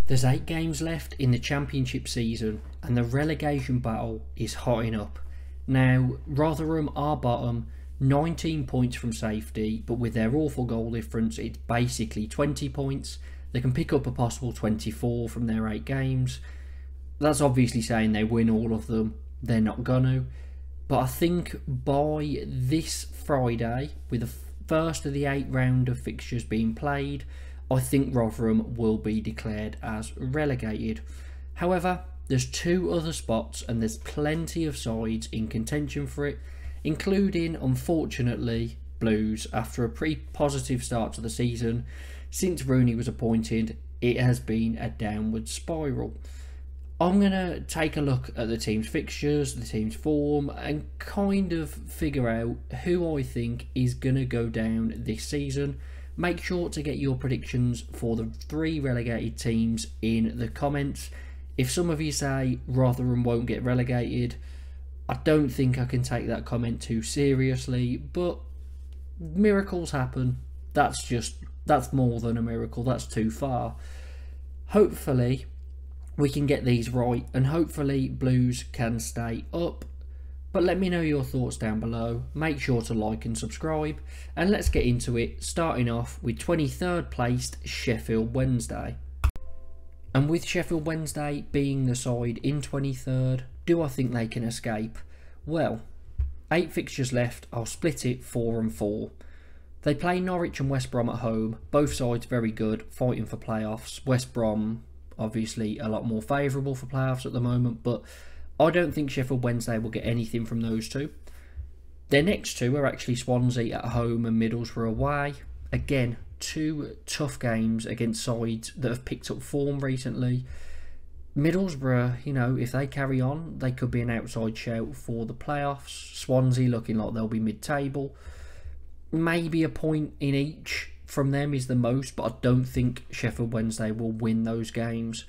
There's 8 games left in the championship season and the relegation battle is hotting up. Now, Rotherham are bottom, 19 points from safety, but with their awful goal difference it's basically 20 points. They can pick up a possible 24 from their 8 games. That's obviously saying they win all of them. They're not gonna. But I think by this Friday, with the first of the 8 round of fixtures being played, I think Rotherham will be declared as relegated. However, there's 2 other spots and there's plenty of sides in contention for it, including, unfortunately, Blues. After a pretty positive start to the season, since Rooney was appointed, it has been a downward spiral. I'm going to take a look at the team's fixtures, the team's form, and kind of figure out who I think is going to go down this season. Make sure to get your predictions for the 3 relegated teams in the comments. If some of you say Rotherham won't get relegated, I don't think I can take that comment too seriously, but miracles happen. That's more than a miracle, that's too far. Hopefully we can get these right and hopefully Blues can stay up. But let me know your thoughts down below. Make sure to like and subscribe. And let's get into it, starting off with 23rd placed Sheffield Wednesday. And with Sheffield Wednesday being the side in 23rd, do I think they can escape? Well, 8 fixtures left, I'll split it 4 and 4. They play Norwich and West Brom at home. Both sides very good, fighting for playoffs. West Brom obviously a lot more favourable for playoffs at the moment, but I don't think Sheffield Wednesday will get anything from those 2. Their next 2 are actually Swansea at home and Middlesbrough away. Again, 2 tough games against sides that have picked up form recently. Middlesbrough, you know, if they carry on, they could be an outside shout for the playoffs. Swansea looking like they'll be mid-table. Maybe a point in each from them is the most, but I don't think Sheffield Wednesday will win those games.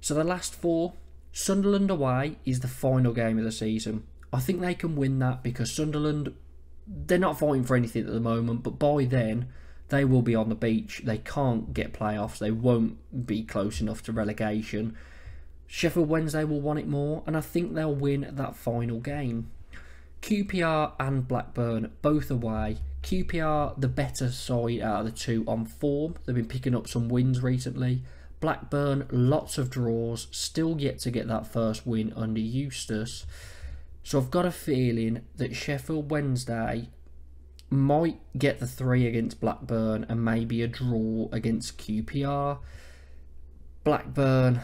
So the last 4, Sunderland away is the final game of the season. I think they can win that because Sunderland, they're not fighting for anything at the moment, but by then they will be on the beach. They can't get playoffs. They won't be close enough to relegation. Sheffield Wednesday will want it more, and I think they'll win that final game. QPR and Blackburn both away. QPR the better side out of the 2 on form. They've been picking up some wins recently. Blackburn, lots of draws, still yet to get that first win under Eustace. So I've got a feeling that Sheffield Wednesday might get the 3 against Blackburn and maybe a draw against QPR. Blackburn,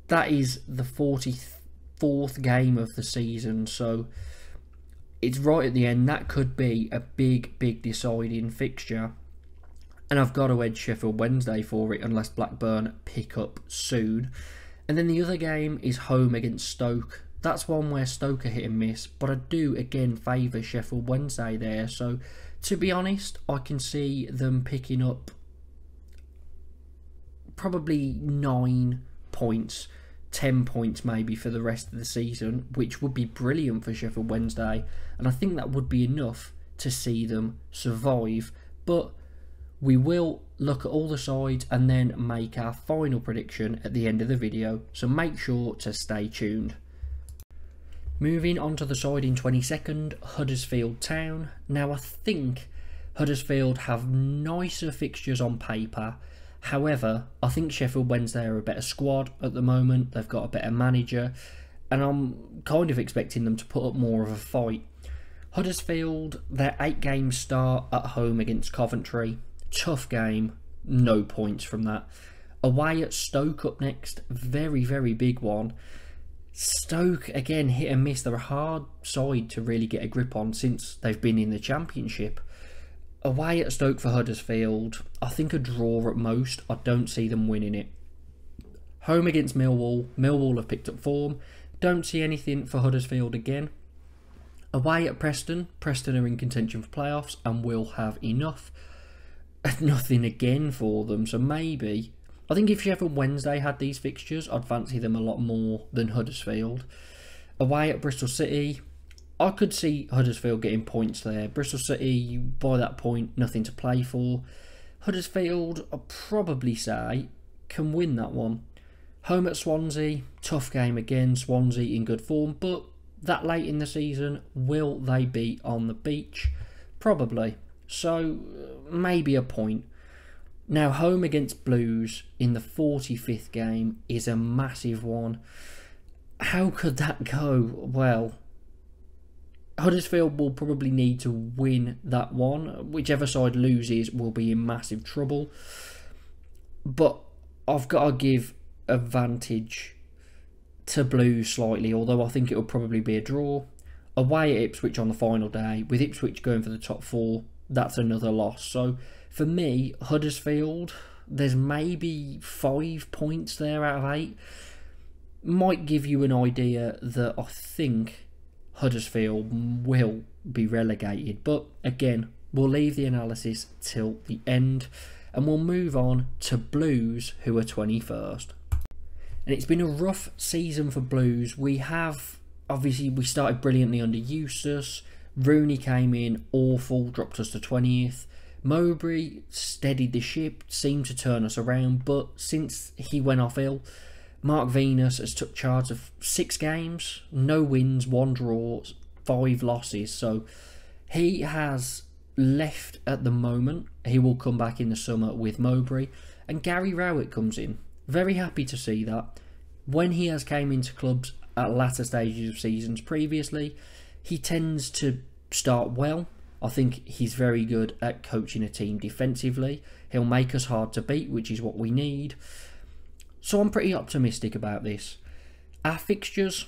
that is the 44th game of the season, so it's right at the end. That could be a big deciding fixture. And I've got to edge Sheffield Wednesday for it unless Blackburn pick up soon. And then the other game is home against Stoke. That's one where Stoke are hit and miss, but I do again favour Sheffield Wednesday there. So to be honest, I can see them picking up probably 9 points, 10 points maybe for the rest of the season, which would be brilliant for Sheffield Wednesday. And I think that would be enough to see them survive. But we will look at all the sides and then make our final prediction at the end of the video, so make sure to stay tuned. Moving on to the side in 22nd, Huddersfield Town. Now I think Huddersfield have nicer fixtures on paper. However, I think Sheffield Wednesday are a better squad at the moment. They've got a better manager, and I'm kind of expecting them to put up more of a fight. Huddersfield, their 8 games start at home against Coventry. Tough game, no points from that. Away at Stoke up next, very big one. Stoke, again, hit and miss. They're a hard side to really get a grip on since they've been in the Championship. Away at Stoke for Huddersfield, I think a draw at most. I don't see them winning it. Home against Millwall. Millwall have picked up form. Don't see anything for Huddersfield again. Away at Preston. Preston are in contention for playoffs and will have enough. Nothing again for them, so maybe. I think if Sheffield Wednesday had these fixtures, I'd fancy them a lot more than Huddersfield. Away at Bristol City, I could see Huddersfield getting points there. Bristol City, by that point, nothing to play for. Huddersfield, I'd probably say, can win that one. Home at Swansea, tough game again. Swansea in good form, but that late in the season, will they be on the beach? Probably. So maybe a point. Now, home against Blues in the 45th game is a massive one. How could that go? Well, Huddersfield will probably need to win that one. Whichever side loses will be in massive trouble. But I've got to give advantage to Blues slightly, although I think it will probably be a draw. Away at Ipswich on the final day, with Ipswich going for the top 4, that's another loss. So for me, Huddersfield, there's maybe 5 points there out of 8. Might give you an idea that I think Huddersfield will be relegated. But again, we'll leave the analysis till the end and we'll move on to Blues, who are 21st. And it's been a rough season for Blues. We started brilliantly under Eustace. Rooney came in awful, dropped us to 20th. Mowbray steadied the ship, seemed to turn us around, but since he went off ill, Mark Venus has took charge of 6 games, no wins, 1 draw, 5 losses. So he has left at the moment. He will come back in the summer with Mowbray. And Gary Rowett comes in. Very happy to see that. When he has came into clubs at latter stages of seasons previously, he tends to start well. I think he's very good at coaching a team defensively. He'll make us hard to beat, which is what we need. So I'm pretty optimistic about this. Our fixtures,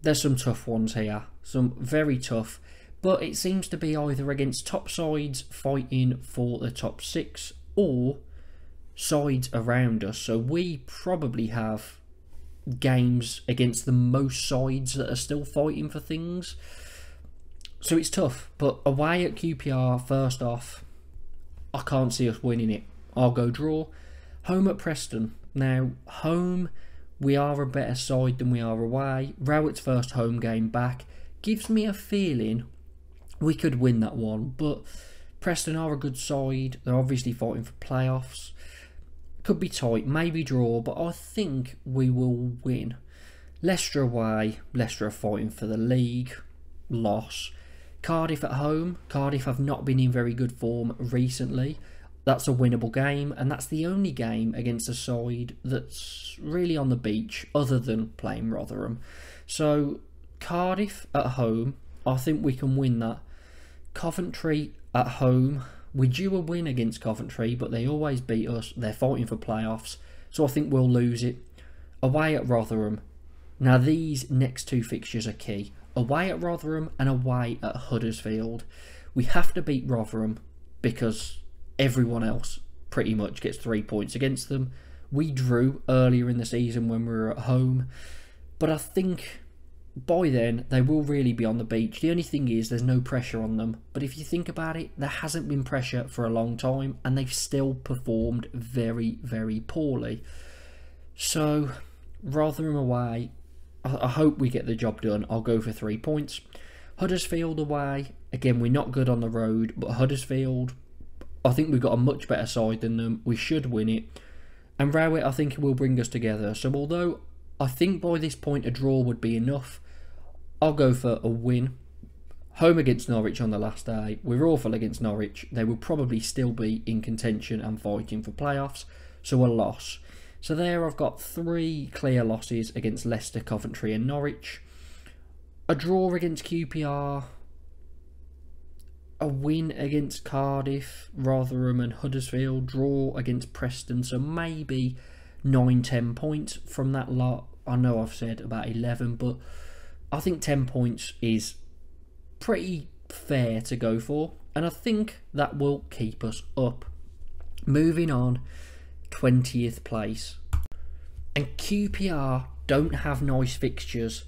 there's some tough ones here. Some very tough. But it seems to be either against top sides fighting for the top 6 or sides around us. So we probably have games against the most sides that are still fighting for things. So it's tough, but away at QPR, first off, I can't see us winning it. I'll go draw. Home at Preston. Now, home, we are a better side than we are away. Rowett's first home game back gives me a feeling we could win that one, but Preston are a good side. They're obviously fighting for playoffs. Could be tight, maybe draw, but I think we will win. Leicester away. Leicester are fighting for the league. Loss. Cardiff at home. Cardiff have not been in very good form recently. That's a winnable game, and that's the only game against a side that's really on the beach other than playing Rotherham. So Cardiff at home, I think we can win that. Coventry at home, we due a win against Coventry, but they always beat us. They're fighting for playoffs, so I think we'll lose it. Away at Rotherham. Now these next 2 fixtures are key. Away at Rotherham and away at Huddersfield. We have to beat Rotherham because everyone else pretty much gets 3 points against them. We drew earlier in the season when we were at home, but I think by then they will really be on the beach. The only thing is there's no pressure on them, but if you think about it, there hasn't been pressure for a long time and they've still performed very, very poorly. So Rotherham away, I hope we get the job done. I'll go for 3 points. Huddersfield away, again, we're not good on the road, but Huddersfield, I think we've got a much better side than them. We should win it. And Rowett, I think, will bring us together. So although I think by this point a draw would be enough, I'll go for a win. Home against Norwich on the last day. We're awful against Norwich. They will probably still be in contention and fighting for playoffs. So a loss. So there I've got 3 clear losses against Leicester, Coventry and Norwich. A draw against QPR. A win against Cardiff, Rotherham and Huddersfield. Draw against Preston. So maybe 9-10 points from that lot. I know I've said about 11, but I think 10 points is pretty fair to go for. And I think that will keep us up. Moving on. 20th place. And QPR don't have nice fixtures.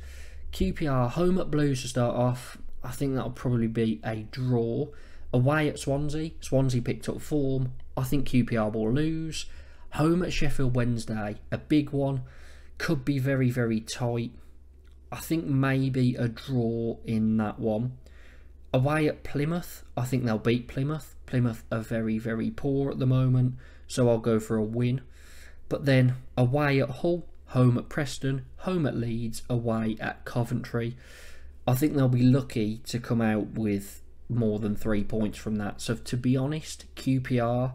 QPR home at Blues to start off. I think that'll probably be a draw. Away at Swansea. Swansea picked up form. I think QPR will lose. Home at Sheffield Wednesday. A big one. Could be very, very tight. I think maybe a draw in that one. Away at Plymouth. I think they'll beat Plymouth. Plymouth are very, very poor at the moment. So I'll go for a win. But then away at Hull, home at Preston, home at Leeds, away at Coventry. I think they'll be lucky to come out with more than 3 points from that. So to be honest, QPR,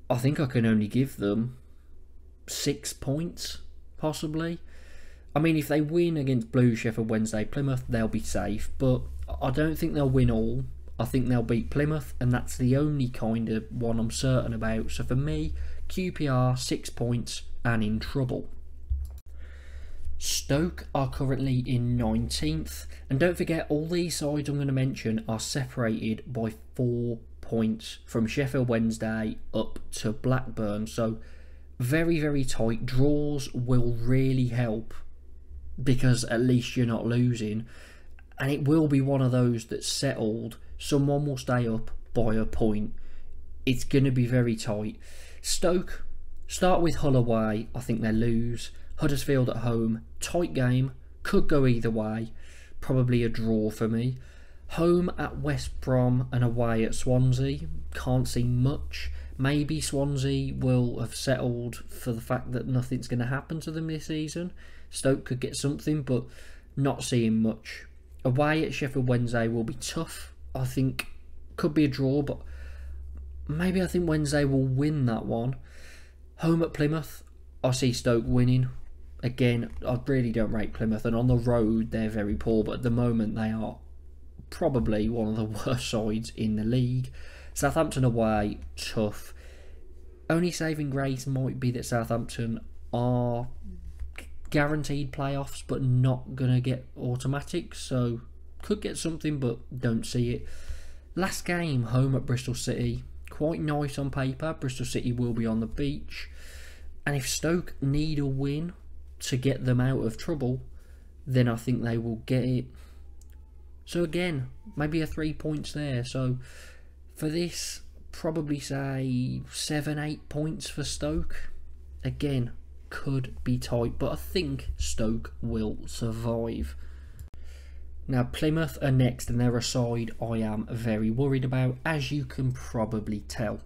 I think I can only give them 6 points, possibly. I mean, if they win against Blues, Sheffield Wednesday, Plymouth, they'll be safe. But I don't think they'll win all. I think they'll beat Plymouth, and that's the only kind of one I'm certain about. So for me, QPR, 6 points and in trouble. Stoke are currently in 19th, and don't forget all these sides I'm going to mention are separated by 4 points from Sheffield Wednesday up to Blackburn, so very, very tight. Draws will really help because at least you're not losing, and it will be one of those that's settled. Someone will stay up by a point. It's going to be very tight. Stoke start with Hull away. I think they lose. Huddersfield at home, tight game, could go either way, probably a draw for me. Home at West Brom and away at Swansea, can't see much. Maybe Swansea will have settled for the fact that nothing's going to happen to them this season. Stoke could get something, but not seeing much. Away at Sheffield Wednesday will be tough. I think could be a draw, but maybe I think Wednesday will win that one. Home at Plymouth, I see Stoke winning. Again, I really don't rate Plymouth, and on the road they're very poor, but at the moment they are probably one of the worst sides in the league. Southampton away, tough. Only saving grace might be that Southampton are guaranteed playoffs but not going to get automatic, so could get something but don't see it. Last game, home at Bristol City, quite nice on paper. Bristol City will be on the beach, and if Stoke need a win to get them out of trouble, then I think they will get it. So again, maybe a 3 points there. So for this, probably say 7-8 points for Stoke. Again, could be tight, but I think Stoke will survive. Now Plymouth are next, and they're a side I am very worried about, as you can probably tell.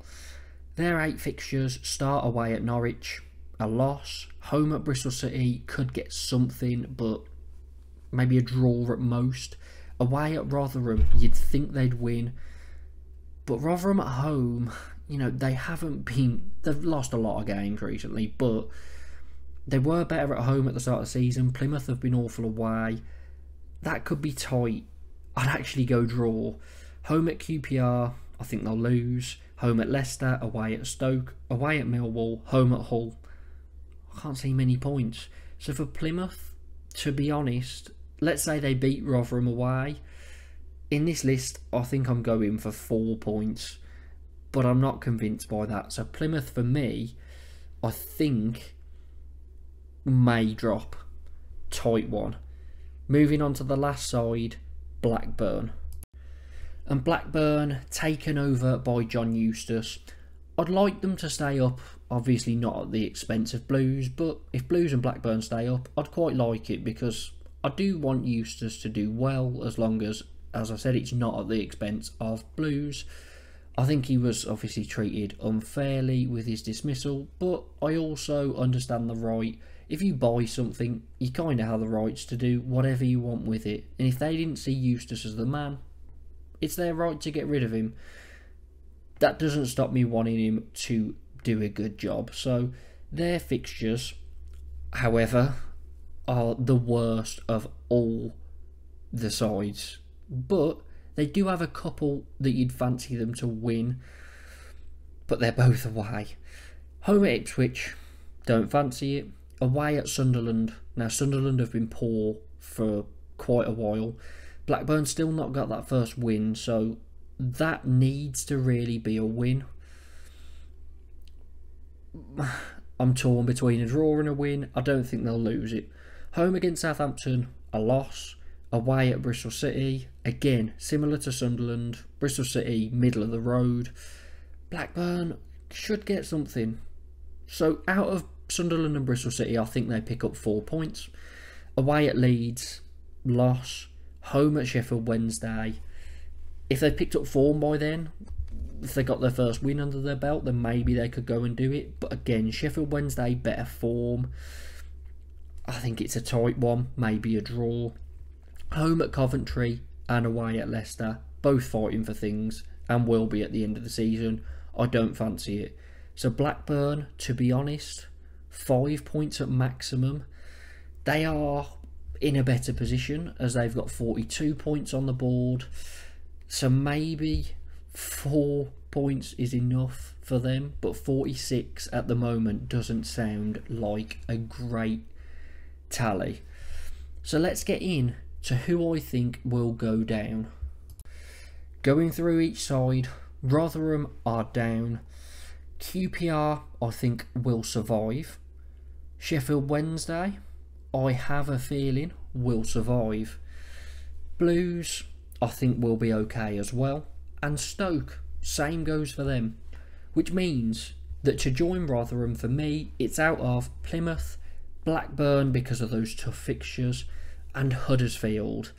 Their 8 fixtures start away at Norwich, a loss. Home at Bristol City, could get something, but maybe a draw at most. Away at Rotherham, you'd think they'd win, but Rotherham at home, you know, they've lost a lot of games recently, but they were better at home at the start of the season. Plymouth have been awful away. That could be tight. I'd actually go draw. Home at QPR, I think they'll lose. Home at Leicester, away at Stoke, away at Millwall, home at Hull. I can't see many points. So for Plymouth, to be honest, let's say they beat Rotherham away. In this list, I think I'm going for 4 points, but I'm not convinced by that. So Plymouth, for me, I think may drop. Tight one. Moving on to the last side, Blackburn. And Blackburn taken over by John Eustace. I'd like them to stay up, obviously not at the expense of Blues, but if Blues and Blackburn stay up, I'd quite like it, because I do want Eustace to do well, as long as I said, it's not at the expense of Blues. I think he was obviously treated unfairly with his dismissal, but I also understand the right. If you buy something, you kind of have the rights to do whatever you want with it. And if they didn't see Eustace as the man, it's their right to get rid of him. That doesn't stop me wanting him to do a good job. So their fixtures, however, are the worst of all the sides. But they do have a couple that you'd fancy them to win, but they're both away. Home at Ipswich, don't fancy it. Away at Sunderland. Now Sunderland have been poor for quite a while. Blackburn still not got that first win, so that needs to really be a win. I'm torn between a draw and a win. I don't think they'll lose it. Home against Southampton, a loss. Away at Bristol City, again similar to Sunderland. Bristol City, middle of the road. Blackburn should get something. So out of Sunderland and Bristol City, I think they pick up 4 points. Away at Leeds, loss. Home at Sheffield Wednesday. If they picked up form by then, if they got their first win under their belt, then maybe they could go and do it. But again, Sheffield Wednesday, better form. I think it's a tight one, maybe a draw. Home at Coventry and away at Leicester, both fighting for things and will be at the end of the season. I don't fancy it. So Blackburn, to be honest, 5 points at maximum. They are in a better position as they've got 42 points on the board. So maybe 4 points is enough for them, but 46 at the moment doesn't sound like a great tally. So let's get in to who I think will go down. Going through each side, Rotherham are down. QPR, I think, will survive. Sheffield Wednesday, I have a feeling, will survive. Blues, I think, will be okay as well. And Stoke, same goes for them. Which means that to join Rotherham, for me, it's out of Plymouth, Blackburn because of those tough fixtures, and Huddersfield.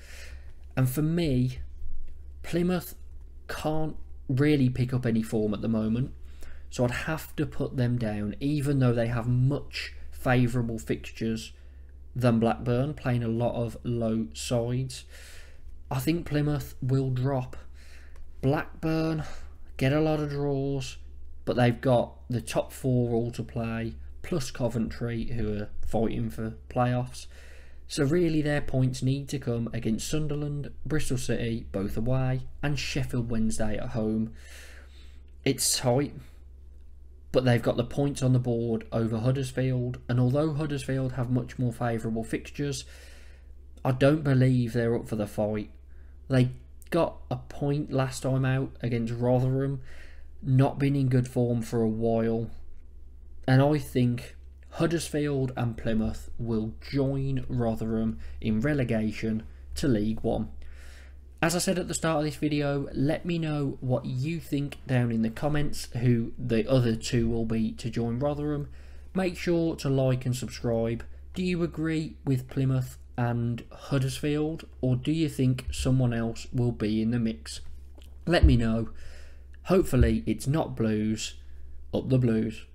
And for me, Plymouth can't really pick up any form at the moment, so I'd have to put them down, even though they have much favourable fixtures than Blackburn, playing a lot of low sides. I think Plymouth will drop. Blackburn get a lot of draws, but they've got the top 4 all to play, plus Coventry, who are fighting for playoffs. So really their points need to come against Sunderland, Bristol City, both away, and Sheffield Wednesday at home. It's tight, but they've got the points on the board over Huddersfield, and although Huddersfield have much more favourable fixtures, I don't believe they're up for the fight. They got a point last time out against Rotherham, not been in good form for a while, and I think Huddersfield and Plymouth will join Rotherham in relegation to League One. As I said at the start of this video, let me know what you think down in the comments, who the other 2 will be to join Rotherham. Make sure to like and subscribe. Do you agree with Plymouth and Huddersfield, or do you think someone else will be in the mix? Let me know. Hopefully it's not Blues. Up the Blues.